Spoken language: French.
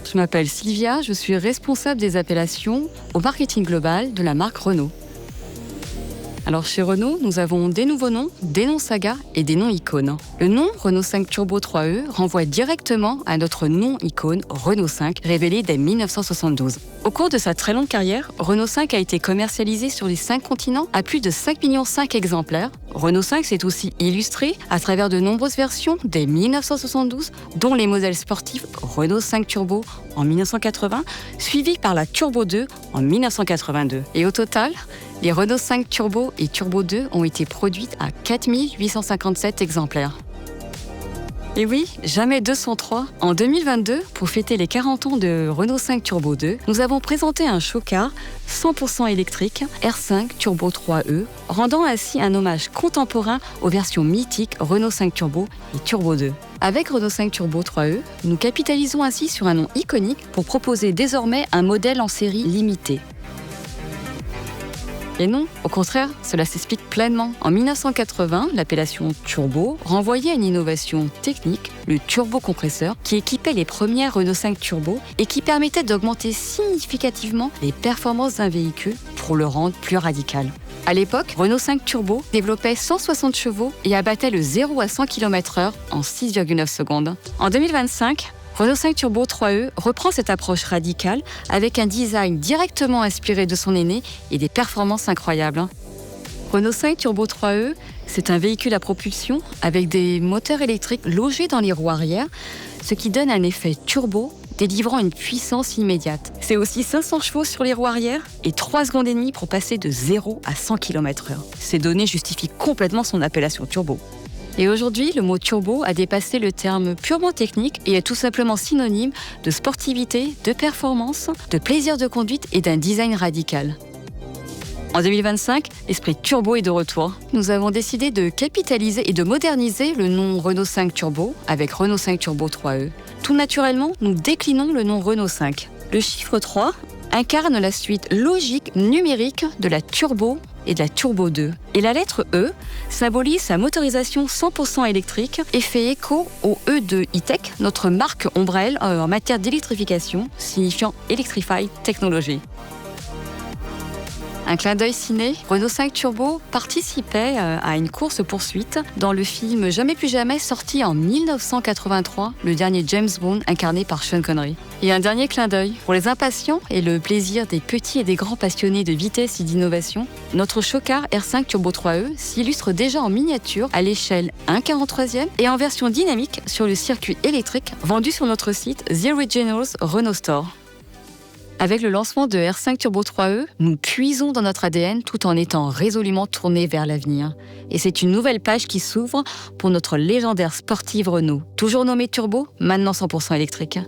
Je m'appelle Sylvia, je suis responsable des appellations au marketing global de la marque Renault. Alors chez Renault, nous avons des nouveaux noms, des noms saga et des noms icônes. Le nom Renault 5 Turbo 3E renvoie directement à notre nom icône Renault 5, révélé dès 1972. Au cours de sa très longue carrière, Renault 5 a été commercialisé sur les 5 continents à plus de 5,5 millions exemplaires. Renault 5 s'est aussi illustré à travers de nombreuses versions dès 1972, dont les modèles sportifs Renault 5 Turbo en 1980, suivis par la Turbo 2 en 1982. Et au total, les Renault 5 Turbo et Turbo 2 ont été produites à 4 857 exemplaires. Et oui, jamais 203. En 2022, pour fêter les 40 ans de Renault 5 Turbo 2, nous avons présenté un show-car 100% électrique R5 Turbo 3E, rendant ainsi un hommage contemporain aux versions mythiques Renault 5 Turbo et Turbo 2. Avec Renault 5 Turbo 3E, nous capitalisons ainsi sur un nom iconique pour proposer désormais un modèle en série limitée. Et non, au contraire, cela s'explique pleinement. En 1980, l'appellation Turbo renvoyait à une innovation technique, le turbocompresseur, qui équipait les premières Renault 5 Turbo et qui permettait d'augmenter significativement les performances d'un véhicule pour le rendre plus radical. À l'époque, Renault 5 Turbo développait 160 chevaux et abattait le 0 à 100 km/h en 6,9 secondes. En 2025, Renault 5 Turbo 3E reprend cette approche radicale avec un design directement inspiré de son aîné et des performances incroyables. Renault 5 Turbo 3E, c'est un véhicule à propulsion avec des moteurs électriques logés dans les roues arrière, ce qui donne un effet turbo délivrant une puissance immédiate. C'est aussi 500 chevaux sur les roues arrière et 3 secondes et demie pour passer de 0 à 100 km/h. Ces données justifient complètement son appellation turbo. Et aujourd'hui, le mot turbo a dépassé le terme purement technique et est tout simplement synonyme de sportivité, de performance, de plaisir de conduite et d'un design radical. En 2025, l'esprit turbo est de retour. Nous avons décidé de capitaliser et de moderniser le nom Renault 5 Turbo avec Renault 5 Turbo 3E. Tout naturellement, nous déclinons le nom Renault 5. Le chiffre 3 incarne la suite logique numérique de la Turbo et de la Turbo 2. Et la lettre E symbolise sa motorisation 100% électrique et fait écho au E de E-Tech, notre marque ombrelle en matière d'électrification, signifiant Electrified Technology. Un clin d'œil ciné, Renault 5 Turbo participait à une course-poursuite dans le film Jamais plus jamais, sorti en 1983, le dernier James Bond incarné par Sean Connery. Et un dernier clin d'œil, pour les impatients et le plaisir des petits et des grands passionnés de vitesse et d'innovation, notre show-car R5 Turbo 3E s'illustre déjà en miniature à l'échelle 1/43e et en version dynamique sur le circuit électrique vendu sur notre site The Originals Renault Store. Avec le lancement de R5 Turbo 3E, nous puisons dans notre ADN tout en étant résolument tournés vers l'avenir. Et c'est une nouvelle page qui s'ouvre pour notre légendaire sportive Renault. Toujours nommée Turbo, maintenant 100% électrique.